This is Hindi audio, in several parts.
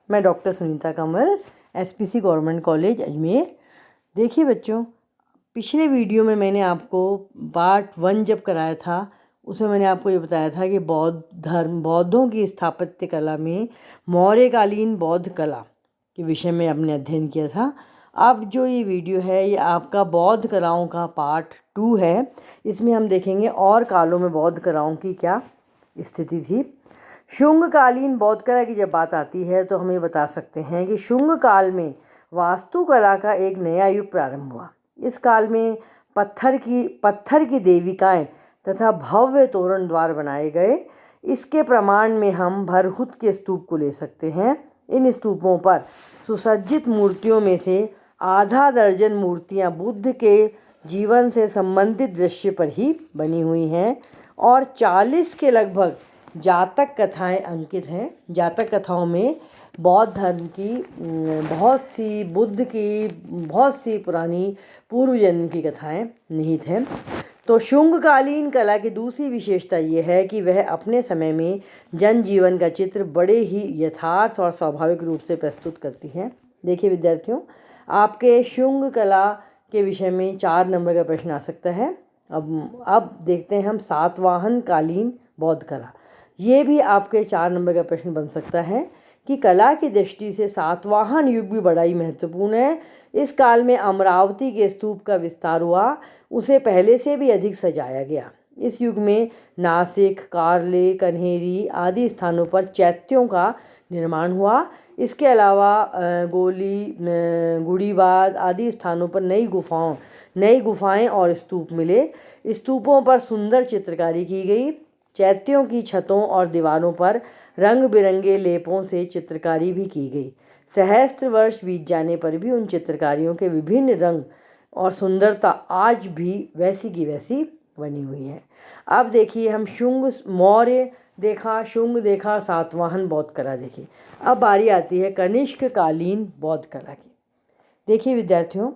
मैं डॉक्टर सुनीता कमल, एसपीसी गवर्नमेंट कॉलेज अजमेर। देखिए बच्चों, पिछले वीडियो में मैंने आपको पार्ट 1 जब कराया था उसमें मैंने आपको ये बताया था कि बौद्धों की स्थापत्य कला में मौर्यकालीन बौद्ध कला के विषय में हमने अध्ययन किया था। अब जो ये वीडियो है ये आपका बौद्ध कलाओं का पार्ट 2 है। इसमें हम देखेंगे और कालों में बौद्ध कलाओं की क्या स्थिति थी। शुंग कालीन बौद्ध कला की जब बात आती है तो हम ये बता सकते हैं कि शुंग काल में वास्तुकला का एक नया युग प्रारंभ हुआ। इस काल में पत्थर की देविकाएं तथा भव्य तोरण द्वार बनाए गए। इसके प्रमाण में हम भरहुत के स्तूप को ले सकते हैं। इन स्तूपों पर सुसज्जित मूर्तियों में से आधा दर्जन मूर्तियां बुद्ध के जीवन से संबंधित दृश्य पर ही बनी हुई हैं और 40 के लगभग जातक कथाएं अंकित हैं। जातक कथाओं में बौद्ध धर्म की बुद्ध की बहुत सी पुरानी पूर्व जन्म की कथाएं निहित हैं। तो शुंगकालीन कला की दूसरी विशेषता ये है कि वह अपने समय में जनजीवन का चित्र बड़े ही यथार्थ और स्वाभाविक रूप से प्रस्तुत करती हैं। देखिए विद्यार्थियों, आपके शुंग कला के विषय में 4 नंबर का प्रश्न आ सकता है। अब देखते हैं हम सातवाहन कालीन बौद्ध कला। ये भी आपके 4 नंबर का प्रश्न बन सकता है कि कला की दृष्टि से सातवाहन युग भी बड़ा ही महत्वपूर्ण है। इस काल में अमरावती के स्तूप का विस्तार हुआ, उसे पहले से भी अधिक सजाया गया। इस युग में नासिक, कार्ले, कन्हेरी आदि स्थानों पर चैत्यों का निर्माण हुआ। इसके अलावा गुड़ीबाद आदि स्थानों पर नई गुफाएं और स्तूप मिले। स्तूपों पर सुंदर चित्रकारी की गई। चैत्यों की छतों और दीवारों पर रंग बिरंगे लेपों से चित्रकारी भी की गई। सहस्त्र वर्ष बीत जाने पर भी उन चित्रकारियों के विभिन्न रंग और सुंदरता आज भी वैसी की वैसी बनी हुई है। अब देखिए, हम मौर्य देखा, शुंग देखा, सातवाहन बौद्ध कला देखी। अब बारी आती है कनिष्क कालीन बौद्ध कला की। देखिए विद्यार्थियों,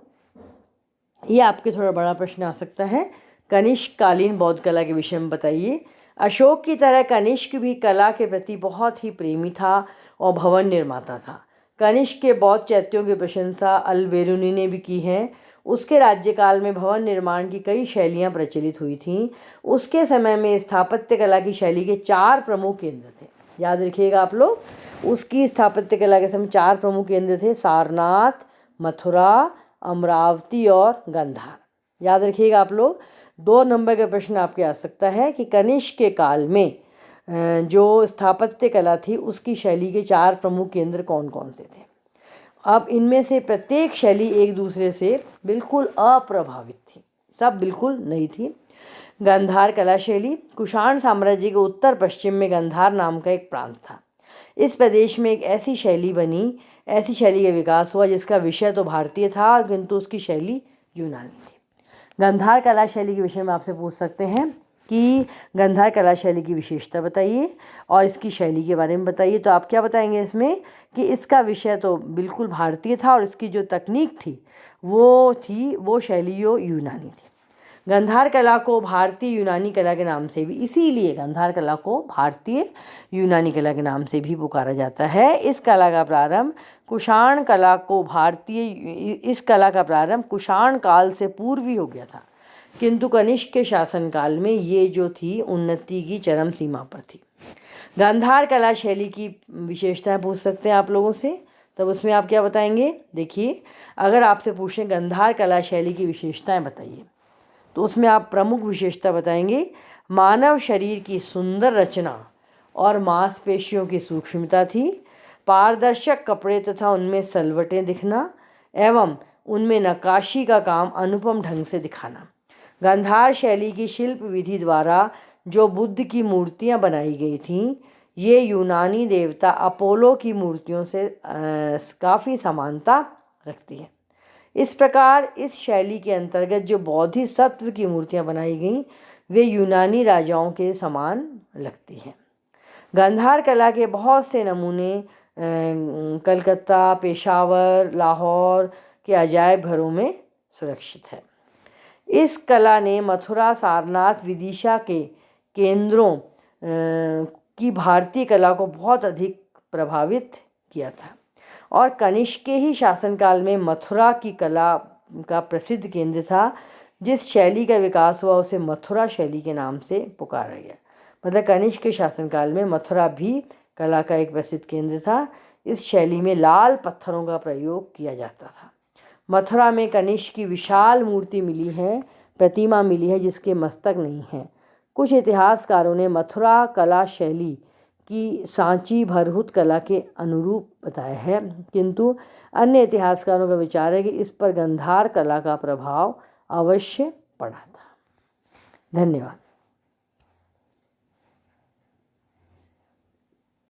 ये आपके थोड़ा बड़ा प्रश्न आ सकता है। कनिष्क कालीन बौद्ध कला के विषय में बताइए। अशोक की तरह कनिष्क भी कला के प्रति बहुत ही प्रेमी था और भवन निर्माता था। कनिष्क के बौद्ध चैत्यों की प्रशंसा अल-बेरुनी ने भी की है। उसके राज्यकाल में भवन निर्माण की कई शैलियाँ प्रचलित हुई थीं। उसके समय में स्थापत्य कला की शैली के 4 प्रमुख केंद्र थे। याद रखिएगा आप लोग, उसकी स्थापत्य कला के समय 4 प्रमुख केंद्र थे: सारनाथ, मथुरा, अमरावती और गांधार। याद रखिएगा आप लोग। 2 नंबर का प्रश्न आपके आ सकता है कि कनिष्क के काल में जो स्थापत्य कला थी उसकी शैली के 4 प्रमुख केंद्र कौन कौन से थे। अब इनमें से प्रत्येक शैली एक दूसरे से बिल्कुल अप्रभावित थी, सब बिल्कुल नई थी। गांधार कला शैली। कुषाण साम्राज्य के उत्तर पश्चिम में गांधार नाम का एक प्रांत था। इस प्रदेश में एक ऐसी शैली का विकास हुआ जिसका विषय तो भारतीय था किंतु उसकी शैली यूनानी थी। गांधार कला शैली के विषय में आपसे पूछ सकते हैं कि गांधार कला शैली की विशेषता बताइए और इसकी शैली के बारे में बताइए। तो आप क्या बताएंगे इसमें कि इसका विषय तो बिल्कुल भारतीय था और इसकी जो तकनीक थी वो शैलियों यूनानी थी। गांधार कला को भारतीय यूनानी कला के नाम से भी, इसीलिए गांधार कला को भारतीय यूनानी कला के नाम से भी पुकारा जाता है। इस कला का प्रारंभ कुषाण काल से पूर्व ही हो गया था, किंतु कनिष्क के शासनकाल में ये जो थी उन्नति की चरम सीमा पर थी। गांधार कला शैली की विशेषताएं पूछ सकते हैं आप लोगों से, तब उसमें आप क्या बताएंगे। देखिए, अगर आपसे पूछें गांधार कला शैली की विशेषताएं बताइए, तो उसमें आप प्रमुख विशेषता बताएंगे मानव शरीर की सुंदर रचना और मांसपेशियों की सूक्ष्मता थी, पारदर्शक कपड़े तथा उनमें सलवटें दिखना एवं उनमें नक्काशी का काम अनुपम ढंग से दिखाना। गांधार शैली की शिल्प विधि द्वारा जो बुद्ध की मूर्तियां बनाई गई थीं, ये यूनानी देवता अपोलो की मूर्तियों से काफ़ी समानता रखती है। इस प्रकार इस शैली के अंतर्गत जो बोधिसत्व की मूर्तियां बनाई गईं वे यूनानी राजाओं के समान लगती हैं। गांधार कला के बहुत से नमूने कलकत्ता, पेशावर, लाहौर के अजायब घरों में सुरक्षित है। इस कला ने मथुरा, सारनाथ, विदिशा के केंद्रों की भारतीय कला को बहुत अधिक प्रभावित किया था। और कनिष्क के ही शासनकाल में मथुरा की कला का प्रसिद्ध केंद्र था। जिस शैली का विकास हुआ उसे मथुरा शैली के नाम से पुकारा गया। मतलब कनिष्क के शासनकाल में मथुरा भी कला का एक प्रसिद्ध केंद्र था। इस शैली में लाल पत्थरों का प्रयोग किया जाता था। मथुरा में कनिष्क की विशाल मूर्ति मिली है, प्रतिमा मिली है जिसके मस्तक नहीं है। कुछ इतिहासकारों ने मथुरा कला शैली की सांची भरहुत कला के अनुरूप बताया है, किंतु अन्य इतिहासकारों का विचार है कि इस पर गंधार कला का प्रभाव अवश्य पड़ा था। धन्यवाद।